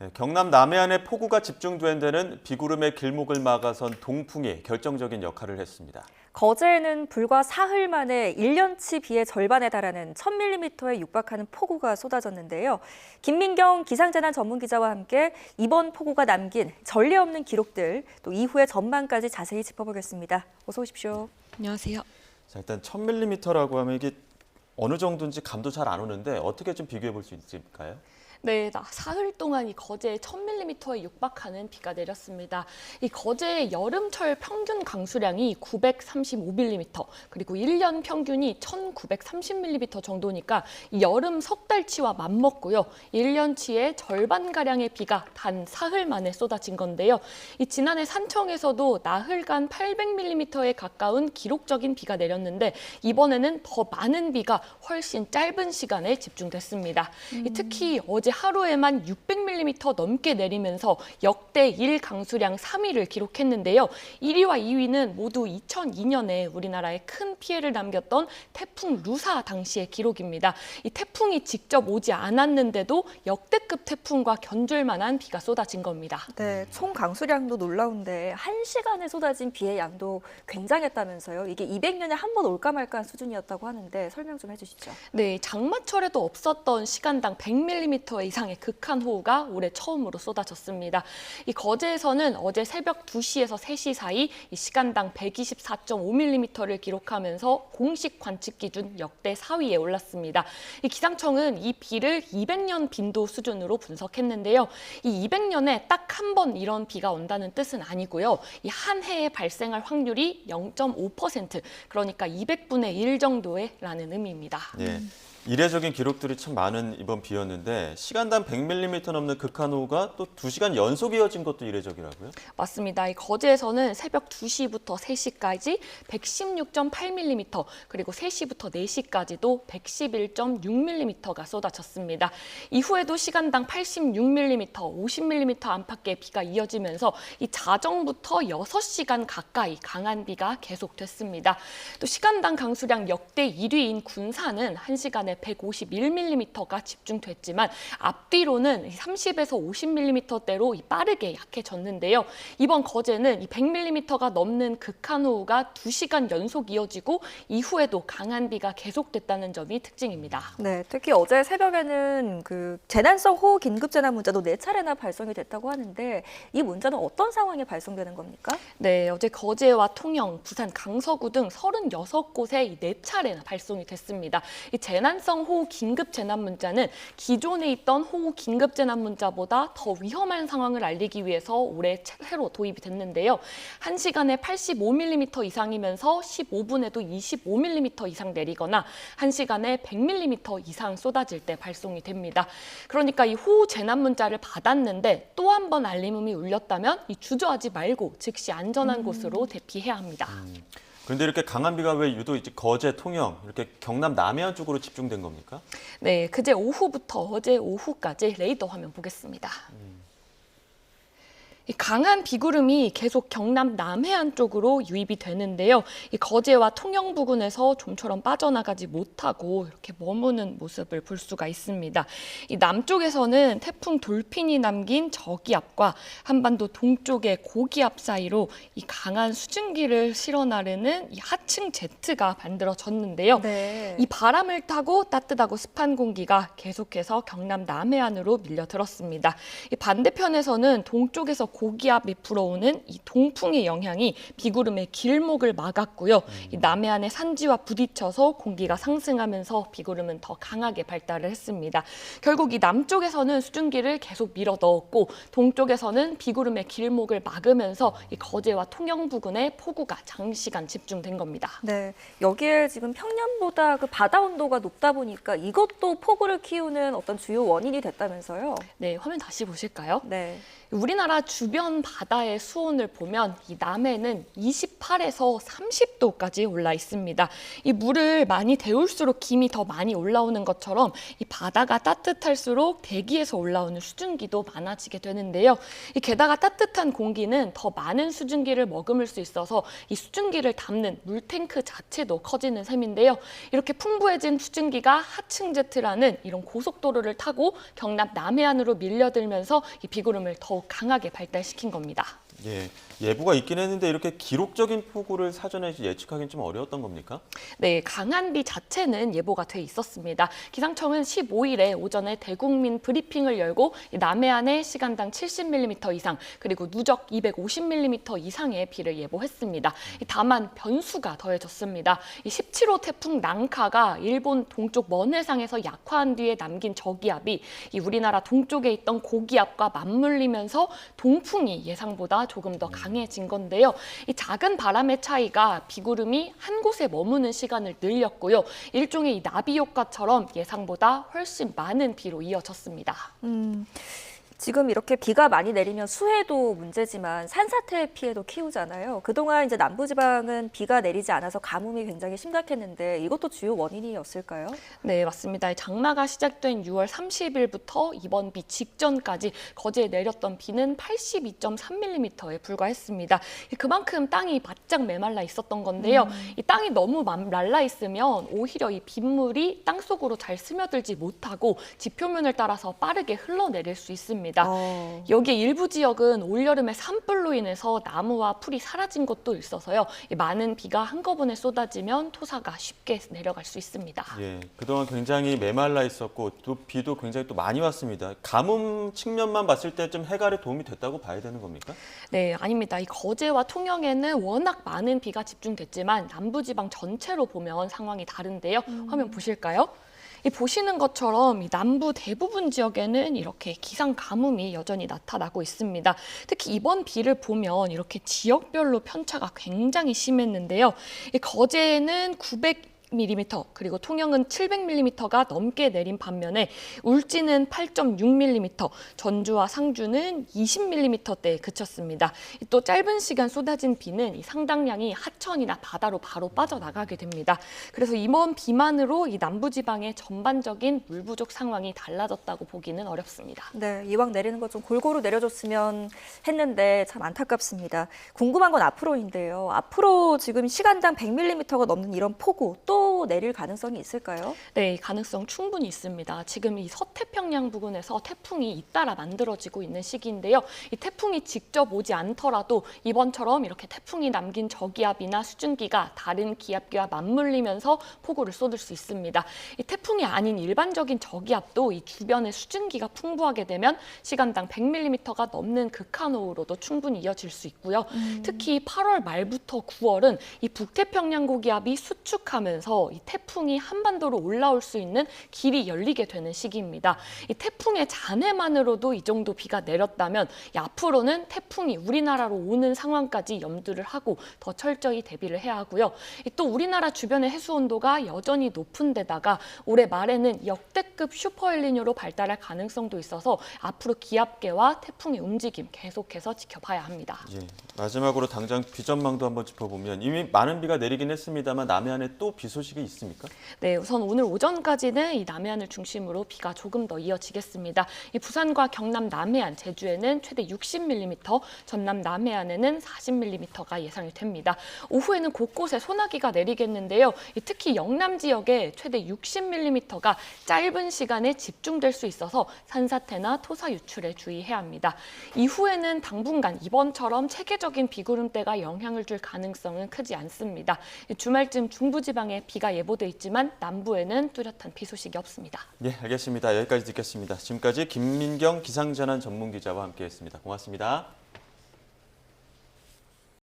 네, 경남 남해안에 폭우가 집중된 데는 비구름의 길목을 막아선 동풍이 결정적인 역할을 했습니다. 거제에는 불과 사흘 만에 1년치 비의 절반에 달하는 1000mm에 육박하는 폭우가 쏟아졌는데요. 김민경 기상재난 전문기자와 함께 이번 폭우가 남긴 전례 없는 기록들, 또 이후의 전망까지 자세히 짚어보겠습니다. 어서 오십시오. 안녕하세요. 자, 일단 1000mm라고 하면 이게 어느 정도인지 감도 잘 안 오는데 어떻게 좀 비교해 볼 수 있을까요? 네, 사흘 동안 이 거제에 1000mm에 육박하는 비가 내렸습니다. 이 거제의 여름철 평균 강수량이 935mm, 그리고 1년 평균이 1930mm 정도니까 이 여름 석 달치와 맞먹고요. 1년치의 절반가량의 비가 단 사흘 만에 쏟아진 건데요. 이 지난해 산청에서도 나흘간 800mm에 가까운 기록적인 비가 내렸는데 이번에는 더 많은 비가 훨씬 짧은 시간에 집중됐습니다. 특히 어제 하루에만 600mm 넘게 내리면서 역대 1 강수량 3위를 기록했는데요. 1위와 2위는 모두 2002년에 우리나라에 큰 피해를 남겼던 태풍 루사 당시의 기록입니다. 이 태풍이 직접 오지 않았는데도 역대급 태풍과 견줄 만한 비가 쏟아진 겁니다. 네, 총 강수량도 놀라운데 1시간에 쏟아진 비의 양도 굉장했다면서요. 이게 200년에 한 번 올까 말까한 수준이었다고 하는데 설명 좀 해주시죠. 네, 장마철에도 없었던 시간당 100mm 이상의 극한호우가 올해 처음으로 쏟아졌습니다. 이 거제에서는 어제 새벽 2시에서 3시 사이 이 시간당 124.5mm를 기록하면서 공식 관측 기준 역대 4위에 올랐습니다. 이 기상청은 이 비를 200년 빈도 수준으로 분석했는데요. 이 200년에 딱 한 번 이런 비가 온다는 뜻은 아니고요. 이 한 해에 발생할 확률이 0.5%, 그러니까 200분의 1 정도라는 의미입니다. 네. 이례적인 기록들이 참 많은 이번 비였는데 시간당 100mm 넘는 극한호우가 또 2시간 연속 이어진 것도 이례적이라고요? 맞습니다. 이 거제에서는 새벽 2시부터 3시까지 116.8mm, 그리고 3시부터 4시까지도 111.6mm가 쏟아졌습니다. 이후에도 시간당 86mm, 50mm 안팎의 비가 이어지면서 이 자정부터 6시간 가까이 강한 비가 계속됐습니다. 또 시간당 강수량 역대 1위인 군산은 1시간에 151mm가 집중됐지만 앞뒤로는 30에서 50mm대로 빠르게 약해졌는데요. 이번 거제는 이 100mm가 넘는 극한호우가 2시간 연속 이어지고 이후에도 강한 비가 계속됐다는 점이 특징입니다. 네, 특히 어제 새벽에는 그 재난성 호우 긴급 재난 문자도 4차례나 발송이 됐다고 하는데 이 문자는 어떤 상황에 발송되는 겁니까? 네, 어제 거제와 통영, 부산 강서구 등 36곳에 이 4차례나 발송이 됐습니다. 이 재난성 호우 긴급 재난 문자는 기존에 있던 호우 긴급 재난 문자보다 더 위험한 상황을 알리기 위해서 올해 새로 도입이 됐는데요. 1시간에 85mm 이상이면서 15분에도 25mm 이상 내리거나 1시간에 100mm 이상 쏟아질 때 발송이 됩니다. 그러니까 이 호우 재난 문자를 받았는데 또 한 번 알림음이 울렸다면 이 주저하지 말고 즉시 안전한 곳으로 대피해야 합니다. 그런데 이렇게 강한 비가 왜 유독 이제 거제, 통영, 이렇게 경남 남해안 쪽으로 집중된 겁니까? 네, 그제 오후부터 어제 오후까지 레이더 화면 보겠습니다. 이 강한 비구름이 계속 경남 남해안 쪽으로 유입이 되는데요. 이 거제와 통영 부근에서 좀처럼 빠져나가지 못하고 이렇게 머무는 모습을 볼 수가 있습니다. 이 남쪽에서는 태풍 돌핀이 남긴 저기압과 한반도 동쪽의 고기압 사이로 이 강한 수증기를 실어 나르는 이 하층 제트가 만들어졌는데요. 네. 이 바람을 타고 따뜻하고 습한 공기가 계속해서 경남 남해안으로 밀려들었습니다. 이 반대편에서는 동쪽에서 고기압이 불어오는 이 동풍의 영향이 비구름의 길목을 막았고요. 이 남해안의 산지와 부딪혀서 공기가 상승하면서 비구름은 더 강하게 발달을 했습니다. 결국 이 남쪽에서는 수증기를 계속 밀어 넣었고 동쪽에서는 비구름의 길목을 막으면서 이 거제와 통영 부근에 폭우가 장시간 집중된 겁니다. 네, 여기에 지금 평년보다 그 바다 온도가 높다 보니까 이것도 폭우를 키우는 어떤 주요 원인이 됐다면서요? 네, 화면 다시 보실까요? 네. 우리나라 주변 바다의 수온을 보면 이 남해는 28에서 30도까지 올라 있습니다. 이 물을 많이 데울수록 김이 더 많이 올라오는 것처럼 이 바다가 따뜻할수록 대기에서 올라오는 수증기도 많아지게 되는데요. 게다가 따뜻한 공기는 더 많은 수증기를 머금을 수 있어서 이 수증기를 담는 물탱크 자체도 커지는 셈인데요. 이렇게 풍부해진 수증기가 하층 제트라는 이런 고속도로를 타고 경남 남해안으로 밀려들면서 이 비구름을 더욱 강하게 발달시킨 겁니다. 예, 예보가 있긴 했는데 이렇게 기록적인 폭우를 사전에 예측하기는 좀 어려웠던 겁니까? 네, 강한 비 자체는 예보가 돼 있었습니다. 기상청은 15일에 오전에 대국민 브리핑을 열고 남해안에 시간당 70mm 이상 그리고 누적 250mm 이상의 비를 예보했습니다. 다만 변수가 더해졌습니다. 17호 태풍 낭카가 일본 동쪽 먼 해상에서 약화한 뒤에 남긴 저기압이 우리나라 동쪽에 있던 고기압과 맞물리면서 동풍이 예상보다 조금 더 강해진 건데요. 이 작은 바람의 차이가 비구름이 한 곳에 머무는 시간을 늘렸고요. 일종의 이 나비 효과처럼 예상보다 훨씬 많은 비로 이어졌습니다. 지금 이렇게 비가 많이 내리면 수해도 문제지만 산사태 피해도 키우잖아요. 그동안 이제 남부지방은 비가 내리지 않아서 가뭄이 굉장히 심각했는데 이것도 주요 원인이었을까요? 네, 맞습니다. 장마가 시작된 6월 30일부터 이번 비 직전까지 거제에 내렸던 비는 82.3mm에 불과했습니다. 그만큼 땅이 바짝 메말라 있었던 건데요. 이 땅이 너무 말라 있으면 오히려 이 빗물이 땅속으로 잘 스며들지 못하고 지표면을 따라서 빠르게 흘러내릴 수 있습니다. 여기에 일부 지역은 올여름에 산불로 인해서 나무와 풀이 사라진 곳도 있어서요. 많은 비가 한꺼번에 쏟아지면 토사가 쉽게 내려갈 수 있습니다. 예, 그동안 굉장히 메말라 있었고 또 비도 굉장히 또 많이 왔습니다. 가뭄 측면만 봤을 때 좀 해갈에 도움이 됐다고 봐야 되는 겁니까? 네, 아닙니다. 이 거제와 통영에는 워낙 많은 비가 집중됐지만 남부지방 전체로 보면 상황이 다른데요. 화면 보실까요? 보시는 것처럼 이 남부 대부분 지역에는 이렇게 기상 가뭄이 여전히 나타나고 있습니다. 특히 이번 비를 보면 이렇게 지역별로 편차가 굉장히 심했는데요. 이 거제에는 900mm 그리고 통영은 700mm가 넘게 내린 반면에 울진은 8.6mm, 전주와 상주는 20mm대에 그쳤습니다. 또 짧은 시간 쏟아진 비는 이 상당량이 하천이나 바다로 바로 빠져나가게 됩니다. 그래서 이번 비만으로 이 남부지방의 전반적인 물 부족 상황이 달라졌다고 보기는 어렵습니다. 네, 이왕 내리는 거 좀 골고루 내려줬으면 했는데 참 안타깝습니다. 궁금한 건 앞으로인데요. 앞으로 지금 시간당 100mm가 넘는 이런 폭우 또 내릴 가능성이 있을까요? 네, 가능성 충분히 있습니다. 지금 이 서태평양 부근에서 태풍이 잇따라 만들어지고 있는 시기인데요. 이 태풍이 직접 오지 않더라도 이번처럼 이렇게 태풍이 남긴 저기압이나 수증기가 다른 기압기와 맞물리면서 폭우를 쏟을 수 있습니다. 이 태풍이 아닌 일반적인 저기압도 이 주변에 수증기가 풍부하게 되면 시간당 100mm가 넘는 극한호우로도 충분히 이어질 수 있고요. 특히 8월 말부터 9월은 이 북태평양 고기압이 수축하면서 이 태풍이 한반도로 올라올 수 있는 길이 열리게 되는 시기입니다. 이 태풍의 잔해만으로도 이 정도 비가 내렸다면 앞으로는 태풍이 우리나라로 오는 상황까지 염두를 하고 더 철저히 대비를 해야 하고요. 또 우리나라 주변의 해수 온도가 여전히 높은 데다가 올해 말에는 역대급 슈퍼엘니뇨로 발달할 가능성도 있어서 앞으로 기압계와 태풍의 움직임 계속해서 지켜봐야 합니다. 예, 마지막으로 당장 비 전망도 한번 짚어보면 이미 많은 비가 내리긴 했습니다만 남해안에 또 비 소식이 있습니까? 네, 우선 오늘 오전까지는 이 남해안을 중심으로 비가 조금 더 이어지겠습니다. 이 부산과 경남 남해안, 제주에는 최대 60mm, 전남 남해안에는 40mm가 예상이 됩니다. 오후에는 곳곳에 소나기가 내리겠는데요. 특히 영남 지역에 최대 60mm가 짧은 시간에 집중될 수 있어서 산사태나 토사 유출에 주의해야 합니다. 이후에는 당분간 이번처럼 체계적인 비구름대가 영향을 줄 가능성은 크지 않습니다. 주말쯤 중부지방에 비가 예보돼 있지만 남부에는 뚜렷한 비 소식이 없습니다. 예, 알겠습니다. 여기까지 듣겠습니다. 지금까지 김민경 기상재난 전문기자와 함께했습니다. 고맙습니다.